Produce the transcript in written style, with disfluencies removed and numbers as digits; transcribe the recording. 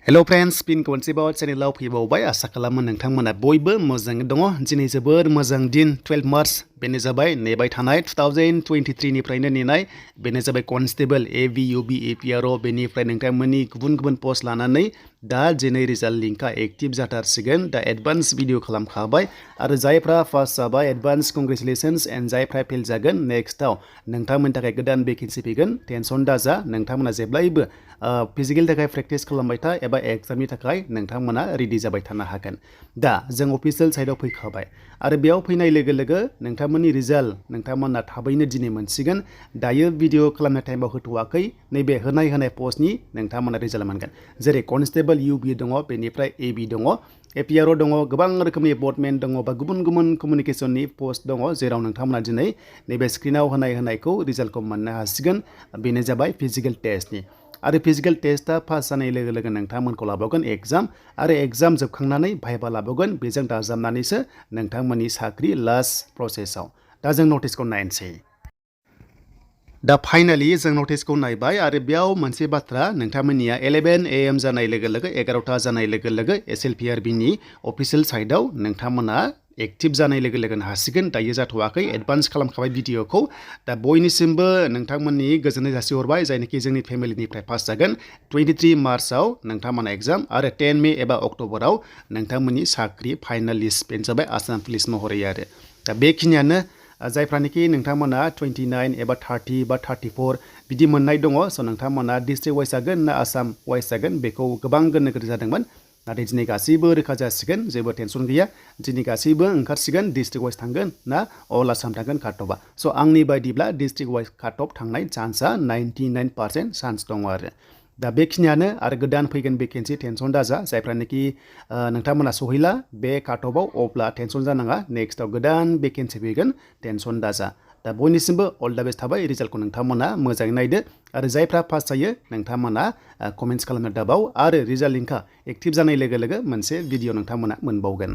Hello friends, pin Constable channel फैबावबाय आसा खालामो नोंथांमोना बयबो मोजाङै दङ। दिनै जोबोर मोजां दिन 12 मार्च बेनो जाबाय नेबाय थानाय 2023 निफ्रायनो नेनाय बेनो जाबाय कनस्टेबल AVUB APRO बेनिफ्राय नोंथांमोननि गुबुन पोस्ट लानानै दा दिनै रिजाल्ट लिंकआ एक्टिभ जाथारसिगोन दा एडभान्स भिडिअ खालामखाबाय आरो जायफ्रा पास जाबाय एडभान्स कंग्रेचुलेशन्स एन्ड जायफ्रा फेल जागोन नेक्स्टआव नोंथांमोननि थाखाय गोदान भेकेन्सि फैगोन टेनसन दाजा नोंथांमोना जेब्लायबो फिजिकेल थाखाय प्रेक्टिस खालामबाय था एबा एग्जामनि थाखाय नोंथांमोना रेडि जाबाय थानो हागोन। दा जों अफिसियेल साइडआव फैखाबाय आरो बेयाव फैनाय लोगो लोगो नोंथांमोननि रिजाल्ट नोंथांमोना थाबैनो दिनै मोनसिगोन। दायो भिडिअ खालामनाय टाइमाव होथ'वाखै नैबे होनाय पस्टनि नोंथांमोना रिजाल्ट मोनगोन। जेरै कनस्टेबल UB दङ बेनिफ्राय AB दङ APRO दङ गोबां रोखोमनि बर्डमेन दङ बा गुबुन कमिउनिकेशननि पोस्ट दङ जेराव नोंथांमोना दिनै नैबे स्क्रिनाव होनायखौ रिजाल्टखौ मोननो हासिगोन। बेनो जाबाय फिजिकेल टेस्टनि आरो फिजिकेल टेस्टआ पास जानाय लोगो लोगो नोंथांमोनखौ लाबावगोन एग्जाम आरो एग्जाम जोबखांनानै भाइभा लाबावगोन बेजों दाजाबनानैसो नोंथांमोननि साख्रि लास्ट प्रसेसआव। दा जों नटिसखौ नायनोसै। दा फाइनालि जों नटिसखौ नायबाय आरो बेयाव मोनसे बाथ्रा नोंथांमोननिया 11 AM जानाय लोगो लोगो 11टा जानाय लोगो लोगो SLPRBनि अफिसियेल साइटआव नोंथांमोना एक्टिभ जानाय लोगो लोगोनो हासिगोन। दायो जाथ'वाखै एडभान्स खालामखाबाय भिडिअखौ। दा बयनिसिमबो नोंथांमोननि गोजोननाय जासिहरबाय जायनोखि जोंनि फेमिलिनिफ्राय पास जागोन। 23 मार्चआव नोंथांमोना एग्जाम आरो 10 मे एबा अक्ट'बराव नोंथांमोननि साख्रि फाइनाल लिस्ट बेनो जाबाय आसाम पुलिस महरै आरो दा बेखिनियानो जायफ्रानोखि नोंथांमोना 29 एबा 30 बा 34 बिदि मोननाय दङ स' नोंथांमोना डिस्ट्रिक्ट वाइज जागोन ना आसाम वाइज जागोन बेखौ गोबां गोनो गोथो जादोंमोन। नाथाय दिनै गासैबो रोखा जासिगोन जेबो टेनसन गैया। दिनै गासैबो ओंखारसिगोन डिस्ट्रिक्ट वाइज थांगोन ना अल आसाम थांगोन काट अफआ। स' आंनि बायदिब्ला डिस्ट्रिक्ट वाइज काट अफ थांनाय चान्सआ 99% चान्स दङ आरो दा बेखिनियानो आरो गोदान फैगोन भेकेन्सि टेनसन दाजा जायफ्रानोखि नोंथांमोना सहैला बे काट अफआव अब्ला टेनसन जानाङा नेक्स्टआव गोदान भेकेन्सि फैगोन टेनसन दाजा। दा बयनिसिमबो अल दा बेस्ट थाबाय रिजाल्टखौ नोंथांमोना मोजाङै नायदो आरो जायफ्रा पास जायो नोंथांमोना कमेन्ट्स खालामनो दाबाव आरो रिजाल्ट लिंकआ एक्टिभ जानाय लोगो लोगो मोनसे भिडिअ नोंथांमोना मोनबावगोन।